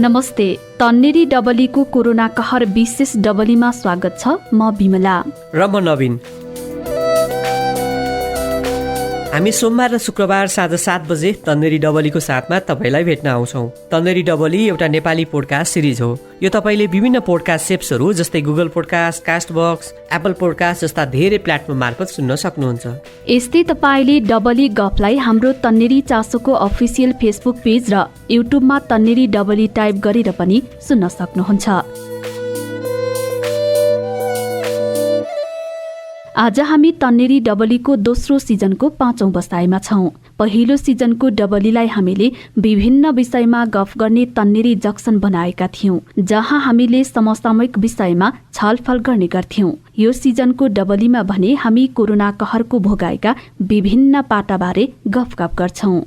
नमस्ते। तन्नेरी डबलीको कोरोना कहर विशेष डबलीमा स्वागत छ। म बिमला र म नवीन। हामी सोमबार र शुक्रबार साँझ 7 बजे तन्नेरी डबलीको साथमा तपाईलाई भेट्न आउँछौँ। तन्नेरी डबली एउटा नेपाली पोडकास्ट सिरिज हो। यो तपाईले विभिन्न पोडकास्ट सेप्सहरू जस्तै गुगल पोडकास्ट, कास्टबक्स, एप्पल पोडकास्ट जस्ता धेरै प्लेटफर्म मार्फत सुन्न सक्नुहुन्छ। यस्तै तपाईले डबली गफलाई हाम्रो तन्नेरी चासोको अफिसियल फेसबुक पेज र युट्युबमा तन्नेरी डबली टाइप गरेर पनि सुन्न सक्नुहुन्छ। आज हामी तन्नेरी डबलीको दोस्रो सिजनको 5औं बसाइमा छौं। पहिलो सिजनको डबलीलाई हामीले विभिन्न विषयमा गफ गर्ने तन्नेरी जक्सन बनाएका थियौं, जहाँ हामीले समसामयिक विषयमा छलफल गर्ने गर्थ्यौं। यो सिजनको डबलीमा भने हामी कोरोना कहरको भोगाएका विभिन्न पाटाबारे गफगफ गर्छौं।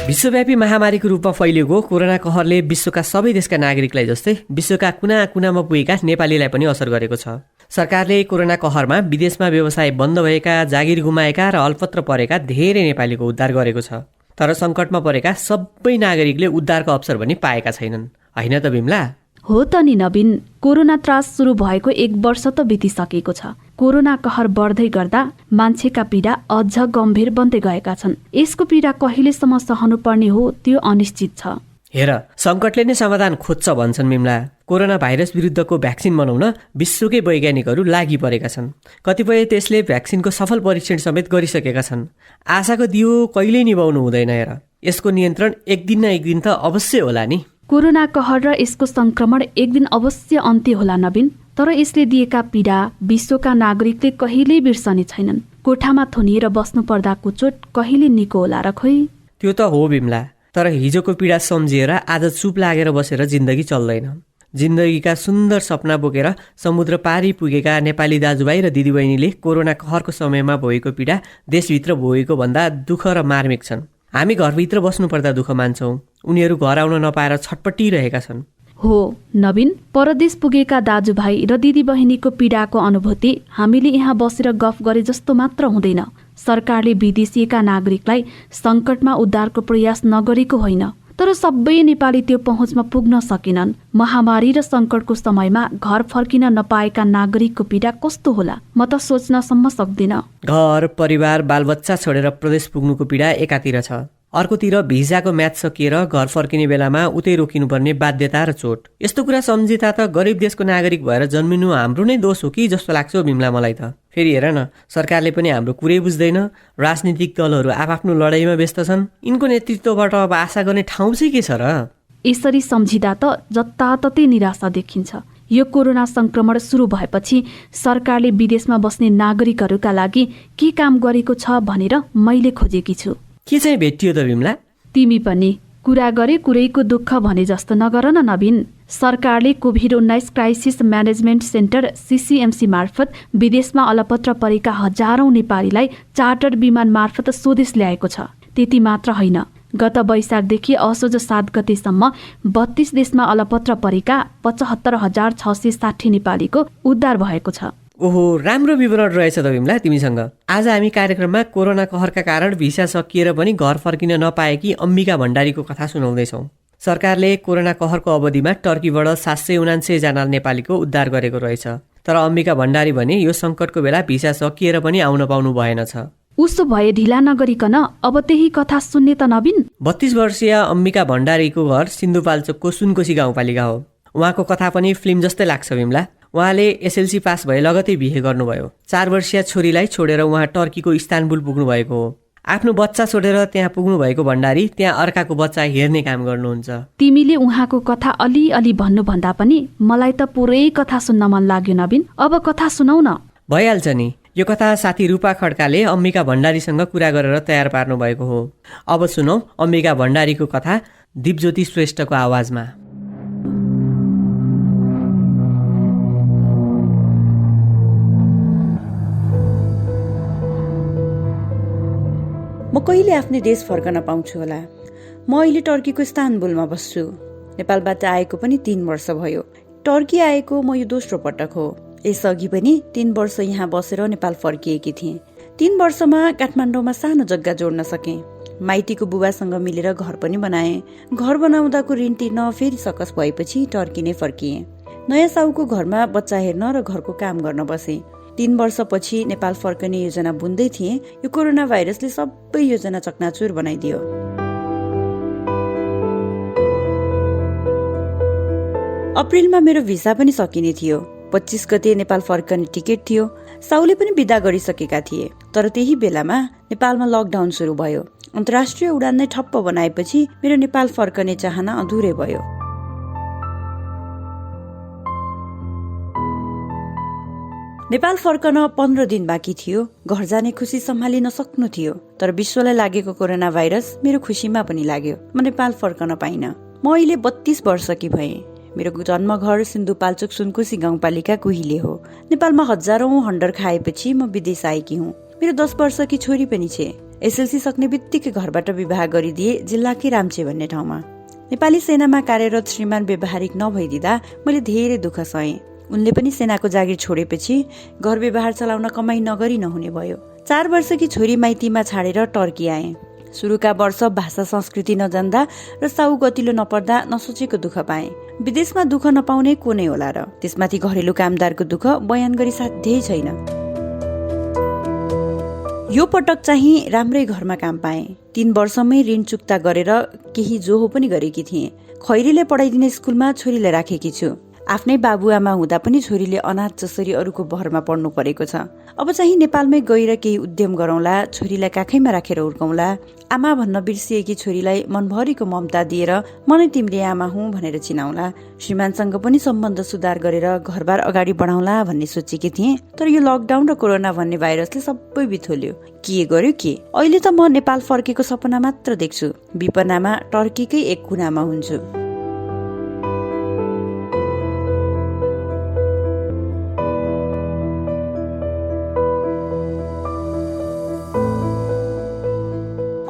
विश्वव्यापी महामारीको रूपमा फैलिएको कोरोना कहरले विश्वका सबै देशका नागरिकलाई जस्तै विश्वका कुना कुनामा पुगेका नेपालीलाई पनि असर गरेको छ। सरकारले कोरोना कहरमा विदेशमा व्यवसाय बन्द भएका, जागिर गुमाएका र अल्पत्र परेका धेरै नेपालीको उद्धार गरेको छ। तर सङ्कटमा परेका सबै नागरिकले उद्धारको अवसर पनि पाएका छैनन्, होइन त बिमला? हो त नि नवीन। कोरोना त्रास सुरु भएको 1 वर्ष त बितिसकेको छ। कोरोना कहर बढ्दै गर्दा मान्छेका पीडा अझ गम्भीर बन्दै गएका छन्। यसको पीडा कहिलेसम्म सहनु पर्ने हो त्यो अनिश्चित छ। हेर, सङ्कटले नै समाधान खोज्छ भन्छन् बिमला। कोरोना भाइरस विरुद्धको भ्याक्सिन बनाउन विश्वकै वैज्ञानिकहरू लागि परेका छन्। कतिपय त्यसले भ्याक्सिनको सफल परीक्षण समेत गरिसकेका छन्। आशाको दियो कहिल्यै निभाउनु हुँदैन। हेर, यसको नियन्त्रण एक दिन न एक दिन त अवश्य होला नि। कोरोना कहर र यसको संक्रमण एक दिन अवश्य अन्त्य होला नवीन। तर यसले दिएका पीडा विश्वका नागरिकले कहिल्यै बिर्सने छैनन्। कोठामा थुनिएर बस्नु पर्दाको चोट कहिले निको होला र खोइ? त्यो त हो बिमला। तर हिजोको पीडा सम्झिएर आज चुप लागेर बसेर जिन्दगी चल्दैन। जिन्दगीका सुन्दर सपना बोकेर समुद्र पारी पुगेका नेपाली दाजुभाइ र दिदीबहिनीले कोरोना कहरको समयमा भएको पीडा देशभित्र भोगेको भन्दा दुःख र मार्मिक छन्। हामी घरभित्र बस्नु पर्दा दुःख मान्छौँ, उनीहरू घर आउन नपाएर छटपटिरहेका छन्। हो नवीन, परदेश पुगेका दाजुभाइ र दिदीबहिनीको पीडाको अनुभूति हामीले यहाँ बसेर गफ गरे जस्तो मात्र हुँदैन। सरकारले विदेशिएका नागरिकलाई सङ्कटमा उद्धारको प्रयास नगरेको होइन, तर सबै नेपाली त्यो पहुँचमा पुग्न सकेनन्। महामारी र सङ्कटको समयमा घर फर्किन नपाएका नागरिकको पीडा कस्तो होला म त सोच्नसम्म सक्दिन। घर परिवार बालबच्चा छोडेर प्रदेश पुग्नुको पीडा एकातिर छ, अर्कोतिर भिजाको म्याच सकिएर घर फर्किने बेलामा उतै रोकिनुपर्ने बाध्यता र चोट। यस्तो कुरा सम्झिँदा त गरिब देशको नागरिक भएर जन्मिनु हाम्रो नै दोष हो कि जस्तो लाग्छ बिमला मलाई त। फेरि हेर न, सरकारले पनि हाम्रो कुरै बुझ्दैन। राजनीतिक दलहरू आफआफ्नो लडाइँमा व्यस्त छन्। यिनको नेतृत्वबाट अब आशा गर्ने ठाउँ चाहिँ के छ र? यसरी सम्झिँदा त जताततै निराशा देखिन्छ। यो कोरोना संक्रमण सुरु भएपछि सरकारले विदेशमा बस्ने नागरिकहरूका लागि के काम गरेको छ भनेर मैले खोजेकी छु। के चाहिँ भेटियो त बिमला? तिमी पनि कुरा गरे कुरैको दुःख भने जस्तो नगर न नवीन। सरकारले COVID-19 crisis management centre CCMC मार्फत विदेशमा अलपत्र परेका हजारौं नेपालीलाई चार्टर विमान मार्फत स्वदेश ल्याएको छ। त्यति मात्र होइन, गत वैशाखदेखि असोज 7 गतेसम्म 32 देशमा अलपत्र परेका 75,660 नेपालीको उद्धार भएको छ। ओहो, राम्रो विवरण रहेछ त बिमला तिमीसँग। आज हामी कार्यक्रममा कोरोना कहरका कारण भिसा सकिएर पनि घर फर्किन नपाएकी अम्बिका भण्डारीको कथा सुनाउँदैछौँ। सरकारले कोरोना कहरको अवधिमा टर्कीबाट 779 जना नेपालीको उद्धार गरेको रहेछ। तर अम्बिका भण्डारी भने यो सङ्कटको बेला भिसा सकिएर पनि आउन पाउनु भएनछ। उसो भए ढिला नगरिकन अब त्यही कथा सुन्ने त नवीन। 32 वर्षीय अम्बिका भण्डारीको घर सिन्धुपाल्चोकको सुनकोशी गाउँपालिका हो। उहाँको कथा पनि फिल्म जस्तै लाग्छ बिमला। उहाँले SLC पास भए लगतै बिहे गर्नुभयो। 4 वर्षीय छोरीलाई छोडेर उहाँ टर्कीको इस्तानबुल पुग्नु भएको हो। आफ्नो बच्चा छोडेर त्यहाँ पुग्नु भएको भण्डारी त्यहाँ अर्काको बच्चा हेर्ने काम गर्नुहुन्छ। तिमीले उहाँको कथा अलि भन्नुभन्दा पनि मलाई त पुरै कथा सुन्न मन लाग्यो नवीन। अब कथा सुनाउ न। भइहाल्छ नि। यो कथा साथी रूपा खड्काले अम्बिका भण्डारीसँग कुरा गरेर तयार पार्नु भएको हो। अब सुनौ अम्बिका भण्डारीको कथा दिपज्योति श्रेष्ठको आवाजमा। म कहिले आफ्नै देश फर्कन पाउँछु होला। म अहिले टर्कीको इस्तानबुलमा बस्छु। नेपालबाट आएको पनि 3 वर्ष भयो। टर्की आएको म यो दोस्रो पटक हो। यसअघि पनि 3 वर्ष यहाँ बसेर नेपाल फर्किएकी थिएँ। 3 वर्षमा काठमाडौँमा सानो जग्गा जोड्न सकेँ। माइतीको बुबासँग मिलेर घर पनि बनाए। घर बनाउँदाको ऋण तिर्न फेरि सकस भएपछि टर्की नै फर्किए। नयाँ साउको घरमा बच्चा हेर्न र घरको काम गर्न बसे। 3 वर्षपछि नेपाल फर्कने योजना बुन्दै थिए। यो कोरोना भाइरसले सबै योजना चकनाचुर बनाइदियो। अप्रिलमा मेरो भिसा पनि सकिने थियो। 25 गते नेपाल फर्कने टिकट थियो। साउले पनि बिदा गरिसकेका थिए। तर त्यही बेलामा नेपालमा लकडाउन सुरु भयो। अन्तर्राष्ट्रिय उडान नै ठप्प बनाएपछि मेरो नेपाल फर्कने चाहना अधुरै भयो। नेपाल फर्कन 15 दिन बाँकी थियो। घर जाने खुसी सम्हाली नसक्नु थियो। तर विश्वलाई लागेको कोरोना भाइरस मेरो खुसीमा पनि लाग्यो। म नेपाल फर्कन पाइन। म अहिले 32 वर्षकी भएँ। मेरो जन्मघर सिन्धुपाल्चोक सुनकोशी गाउँपालिका कुहिले हो। नेपालमा हजारौं हन्डर खाएपछि म विदेश आएकी हुँ। मेरो 10 वर्षकी छोरी पनि छे। एसएलसी सक्ने बित्तिकै घरबाट विवाह गरिदिए जिल्लाकै राम्चे भन्ने ठाउँमा। नेपाली सेनामा कार्यरत श्रीमान व्यवहारिक नभइदिँदा मैले धेरै दुःख सहे। उनले पनि सेनाको जागिर छोडेपछि घर व्यवहार चलाउन कमाई नगरी नहुने भयो। 4 वर्षकी छोरी माइतीमा छाडेर टर्की आए। सुरुका वर्ष भाषा संस्कृति नजान्दा र साउ गतिलो नपर्दा नसोचेको दुःख पाए। विदेशमा दुःख नपाउने को नै होला र। त्यसमाथि घरेलु कामदारको दुःख बयान गरी साध्यै छैन। यो पटक चाहिँ राम्रै घरमा काम पाए। 3 वर्षमै ऋण चुक्ता गरेर केही जोहो पनि गरेकी थिए। खैरीले पढाइदिने स्कुलमा छोरीलाई राखेकी छु। आफ्नै बाबुआमा हुँदा पनि छोरीले अनाथ जसरी अरूको भरमा पढ्नु परेको छ। अब चाहिँ नेपालमै गएर केही उद्यम गरौँला, छोरीलाई काखैमा राखेर हुर्काउँला। आमा भन्न बिर्सिएकी छोरीलाई मनभरिको ममता दिएर म नै तिम्रे आमा हुँ भनेर चिनाउला। श्रीमानसँग पनि सम्बन्ध सुधार गरेर घरबार अगाडि बढाउला भन्ने सोचेकी थिएँ। तर यो लकडाउन र कोरोना भन्ने भाइरसले सबै बिथोल्यो। के गर्यो के? अहिले त म नेपाल फर्केको सपना मात्र देख्छु। विपनामा टर्कीकै एक कुनामा हुन्छु।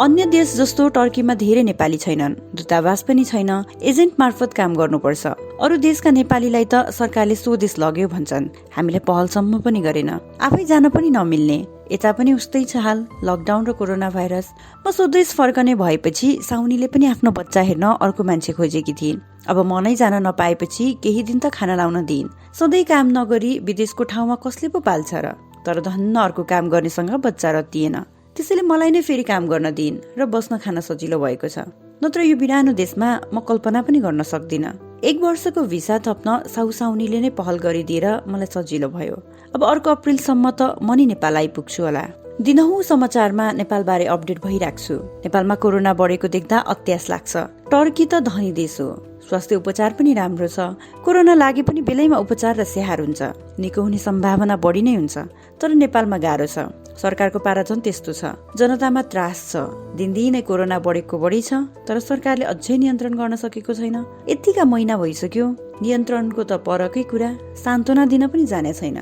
अन्य देश जस्तो टर्कीमा धेरै नेपाली छैनन्। दूतावास पनि छैन। एजेन्ट मार्फत काम गर्नुपर्छ। अरू देशका नेपालीलाई त सरकारले स्वदेश लग्यो भन्छन्। हामीले पहलसम्म पनि गरेन। आफै जान पनि नमिल्ने। यता पनि उस्तै छ हाल। लकडाउन र कोरोना भाइरस। म स्वदेश फर्कने भएपछि साउनीले पनि आफ्नो बच्चा हेर्न अर्को मान्छे खोजेकी थिइन्। अब म नै जान नपाएपछि केही दिन त खाना लाउन दिइन्। सधैँ काम नगरी विदेशको ठाउँमा कसले पो पाल्छ र? तर धन्न अर्को काम गर्नेसँग बच्चा रतिएन। त्यसैले मलाई नै फेरि काम गर्न दिइन् र बस्न खान सजिलो भएको छ। नत्र यो बिरानो देशमा म कल्पना पनि गर्न सक्दिन। 1 वर्षको भिसा थप्न साउनीले नै पहल गरिदिएर मलाई सजिलो भयो। अब अर्को अप्रिलसम्म त म नि नेपाल आइपुग्छु होला। दिनहुँ समाचारमा नेपालबारे अपडेट भइराख्छु। नेपालमा कोरोना बढेको देख्दा अत्यास लाग्छ। टर्की त धनी देश हो। स्वास्थ्य उपचार पनि राम्रो छ। कोरोना लागे पनि बेलैमा उपचार र स्याहार हुन्छ। निको हुने सम्भावना बढी नै हुन्छ। तर नेपालमा गाह्रो छ। सरकारको पारा झन् त्यस्तो छ। जनतामा त्रास छ। दिनदिनै कोरोना बढेको बढी छ। तर सरकारले अझै नियन्त्रण गर्न सकेको छैन। यतिका महिना भइसक्यो। नियन्त्रणको त परकै कुरा। सान्त्वना दिन पनि जाने छैन।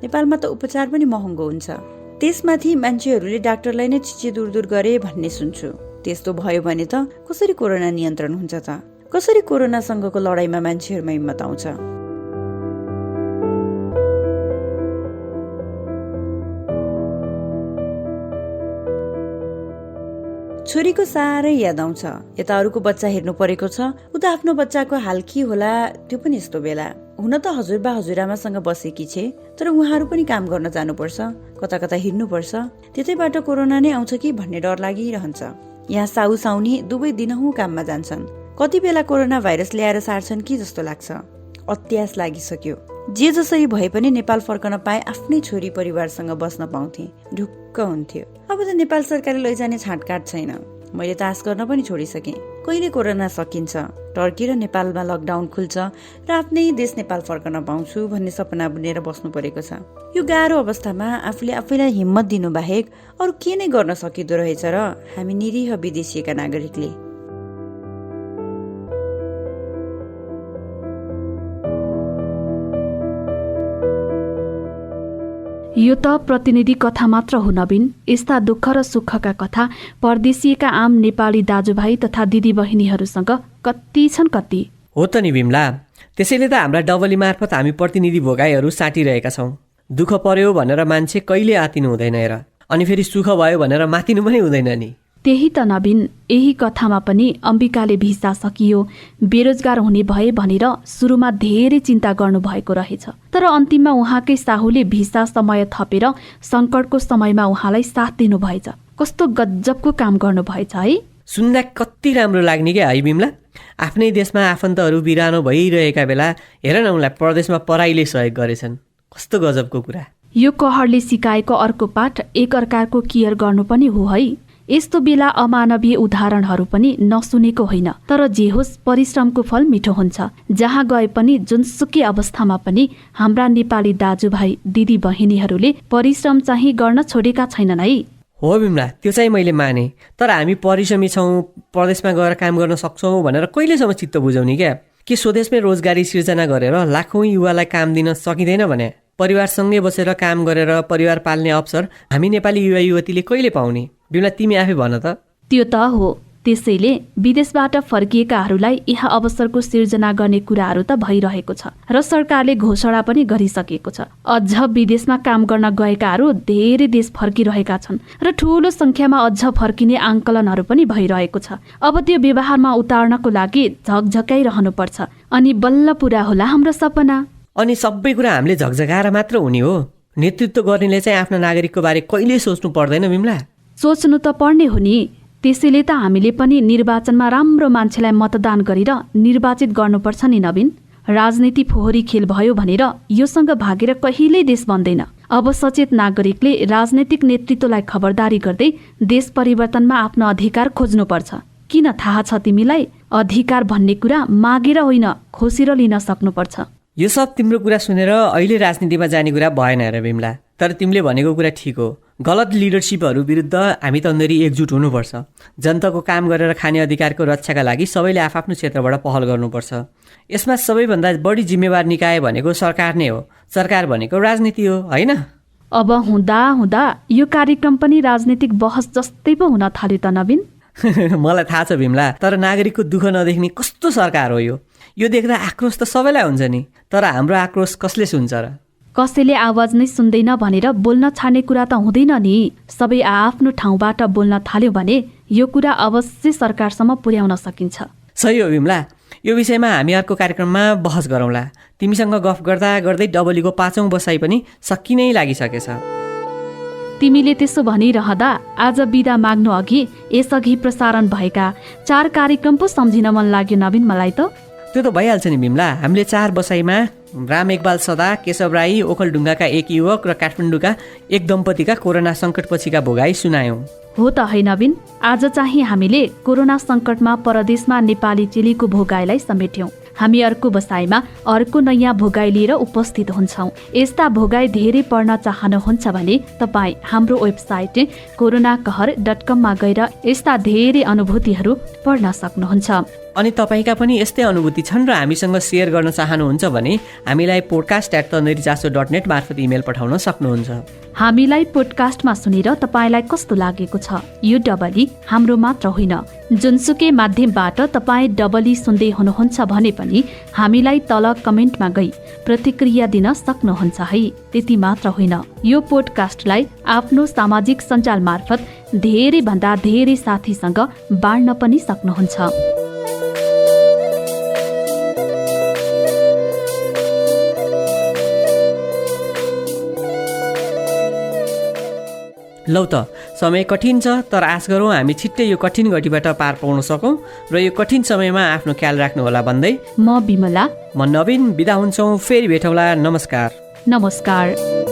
नेपालमा त उपचार पनि महँगो हुन्छ। त्यसमाथि मान्छेहरूले डाक्टरलाई नै चिचे दूर गरे भन्ने सुन्छु। त्यस्तो भयो भने त कसरी कोरोना नियन्त्रण हुन्छ त? कसरी कोरोनासँगको लडाईँमा मान्छेहरूमा हिम्मत आउँछ? छोरीको साह्रै याद आउँछ। यता अरूको बच्चा हेर्नु परेको छ। उता आफ्नो बच्चाको हाल के होला त्यो पनि यस्तो बेला। हुन त हजुरबा हजुरआमासँग बसेकी छे। तर उहाँहरू पनि काम गर्न जानुपर्छ। कता कता हिँड्नुपर्छ। त्यतैबाट कोरोना नै आउँछ कि भन्ने डर लागिरहन्छ। यहाँ साउनी दुवै दिनहुँ काममा जान्छन्। कति बेला कोरोना भाइरस ल्याएर सार्छन् कि जस्तो लाग्छ। अत्यास लागिसक्यो। जे जसरी भए पनि नेपाल फर्कन पाए आफ्नै छोरी परिवारसँग बस्न पाउँथे। ढुक्क हुन्थ्यो। अब त नेपाल सरकारले लैजाने छाँटकाट छैन। मैले त आश गर्न पनि छोडिसकेँ। कहिले कोरोना सकिन्छ, टर्की र नेपालमा लकडाउन खुल्छ र आफ्नै देश नेपाल फर्कन पाउँछु भन्ने सपना बुनेर बस्नु परेको छ। यो गाह्रो अवस्थामा आफूले आफैलाई हिम्मत दिनु बाहेक अरू के नै गर्न सकिँदो रहेछ र हामी निरीह विदेशीका नागरिकले। यो त प्रतिनिधि कथा मात्र हो नवीन। यस्ता दुःख र सुखका कथा परदेशिएका आम नेपाली दाजुभाइ तथा दिदीबहिनीहरूसँग कति छन् कति। हो त नि बिमला। त्यसैले त हाम्रा डबली मार्फत हामी प्रतिनिधि भोगाईहरू साटिरहेका छौँ। दुःख पर्यो भनेर मान्छे कहिले आतिनु हुँदैन हेर। अनि फेरि सुख भयो भनेर मातिनु पनि हुँदैन नि। त्यही त नवीन, यही कथामा पनि अम्बिकाले भिसा सकियो, बेरोजगार हुने भए भनेर सुरुमा धेरै चिन्ता गर्नुभएको रहेछ। तर अन्तिममा उहाँकै साहुले भिसा समय थपेर सङ्कटको समयमा उहाँलाई साथ दिनुभएछ। कस्तो गजबको काम गर्नुभएछ है। सुन्दा कति राम्रो लाग्ने क्या है बिमला। आफ्नै देशमा आफन्तहरू बिरानो भइरहेका बेला हेर न उनलाई परदेशमा पढाइले सहयोग गरेछन्। कस्तो गजबको कुरा। यो कहरले सिकाएको अर्को पाठ एकअर्काको केयर गर्नु पनि हो है। यस्तो बेला अमानवीय उदाहरणहरू पनि नसुनेको होइन। तर जे होस्, परिश्रमको फल मिठो हुन्छ। जहाँ गए पनि जुनसुकै अवस्थामा पनि हाम्रा नेपाली दाजुभाइ दिदी बहिनीहरूले परिश्रम चाहिँ गर्न छोडेका छैनन् है। हो बिमला, त्यो चाहिँ मैले माने। तर हामी परिश्रमी छौँ, परदेशमा गएर काम गर्न सक्छौँ भनेर कहिलेसम्म चित्त बुझाउने क्या? के स्वदेशमै रोजगारी सिर्जना गरेर लाखौँ युवालाई काम दिन सकिँदैन भने? परिवारसँगै बसेर काम गरेर परिवार पाल्ने अवसर हामी नेपाली युवा युवतीले कहिले पाउने? बिमला, तिमी आफै भन त। त्यो त हो। त्यसैले विदेशबाट फर्किएकाहरूलाई यहाँ अवसरको सिर्जना गर्ने कुराहरू त भइरहेको छ र सरकारले घोषणा पनि गरिसकेको छ। अझ विदेशमा काम गर्न गएकाहरू धेरै देश फर्किरहेका छन् र ठूलो संख्यामा अझ फर्किने आंकलनहरू पनि भइरहेको छ। अब त्यो व्यवहारमा उतार्नको लागि झकझकाइरहनुपर्छ, अनि बल्ल पुरा होला हाम्रो सपना। अनि सबै कुरा हामीले झकझकाएर मात्र हुने हो? नेतृत्व गर्नेले चाहिँ आफ्ना नागरिकको बारे कहिले सोच्नु पर्दैन बिमला? सोच्नु त पर्ने हो नि। त्यसैले त हामीले पनि निर्वाचनमा राम्रो मान्छेलाई मतदान गरेर निर्वाचित गर्नुपर्छ नि नवीन। राजनीति फोहोरी खेल भयो भनेर योसँग भागेर कहिल्यै देश बन्दैन। अब सचेत नागरिकले राजनैतिक नेतृत्वलाई खबरदारी गर्दै देश परिवर्तनमा आफ्नो अधिकार खोज्नुपर्छ। किन थाहा छ तिमीलाई? अधिकार भन्ने कुरा मागेर होइन, खोसेर लिन सक्नुपर्छ। यो सब तिम्रो कुरा सुनेर अहिले राजनीतिमा जाने कुरा भएन हेर बिमला। तर तिमीले भनेको कुरा ठिक हो। गलत लिडरसिपहरू विरुद्ध हामी तन्नेरी एकजुट हुनुपर्छ। जनताको काम गरेर खाने अधिकारको रक्षाका लागि सबैले आफ्नो क्षेत्रबाट पहल गर्नुपर्छ। यसमा सबैभन्दा बढी जिम्मेवार निकाय भनेको सरकार नै हो। सरकार भनेको राजनीति हो, होइन? अब हुँदा हुँदा यो कार्यक्रम पनि राजनीतिक बहस जस्तै पो हुन थाल्यो त नवीन। मलाई थाहा छ बिमला, तर नागरिकको दुःख नदेख्ने कस्तो सरकार हो यो? यो देख्दा आक्रोश त सबैलाई हुन्छ नि, तर हाम्रो आक्रोश कसले सुन्छ र? कसैले आवाज नै सुन्दैन भनेर बोल्न छाड्ने कुरा त हुँदैन नि। सबै आफ्नो ठाउँबाट बोल्न थाल्यो भने यो कुरा अवश्य सरकारसम्म पुर्याउन सकिन्छ। सही हो बिमला। यो विषयमा हामी अर्को कार्यक्रममा बहस गरौँला। तिमीसँग गफ गर्दा गर्दै डबलीको 5औं बसाइ पनि सकिनै लागिसकेछ। तिमीले त्यसो भनिरहँदा आज बिदा माग्नु अघि यसअघि प्रसारण भएका 4 कार्यक्रम पो सम्झिन मन लाग्यो नवीन मलाई त। त्यो त भइहाल्छ नि बिमला। हामीले 4 बसाइमा राम एकबाल सदा, केशव राई, ओखलढुङ्गाका एक युवक र काठमाडौँका एक दम्पतिका कोरोना सङ्कटपछिका भोगाई सुनायौँ। हो त है नवीन। आज चाहिँ हामीले कोरोना सङ्कटमा परदेशमा नेपाली चेलीको भोगाईलाई समेट्यौँ। हामी अर्को बसाइमा अर्को नयाँ भोगाई लिएर उपस्थित हुन्छौँ। यस्ता भोगाई धेरै पढ्न चाहनुहुन्छ भने तपाईँ हाम्रो वेबसाइट coronakahar.com गएर यस्ता धेरै अनुभूतिहरू पढ्न सक्नुहुन्छ। अनि तपाईँका पनि यस्तै अनुभूति छन् र हामीसँग सेयर गर्न चाहनुहुन्छ भने हामीलाई podcast@tanerichaso.net मार्फत इमेल पठाउन सक्नुहुन्छ। हामीलाई पोडकास्टमा सुनेर तपाईँलाई कस्तो लागेको छ? यो डबली हाम्रो मात्र होइन, जुनसुकै माध्यमबाट तपाईँ डबली सुन्दै हुनुहुन्छ भने पनि हामीलाई तल कमेन्टमा गई प्रतिक्रिया दिन सक्नुहुन्छ है। त्यति मात्र होइन, यो पोडकास्टलाई आफ्नो सामाजिक सञ्जाल मार्फत धेरै भन्दा धेरै साथीसँग बाँड्न पनि सक्नुहुन्छ। लौ त, समय कठिन छ, तर आश गरौँ हामी छिट्टै यो कठिन घडीबाट पार पाउन सकौँ र यो कठिन समयमा आफ्नो ख्याल राख्नुहोला भन्दै म बिमला, म नवीन बिदा हुन्छौँ। फेरि भेटौँला। नमस्कार। नमस्कार।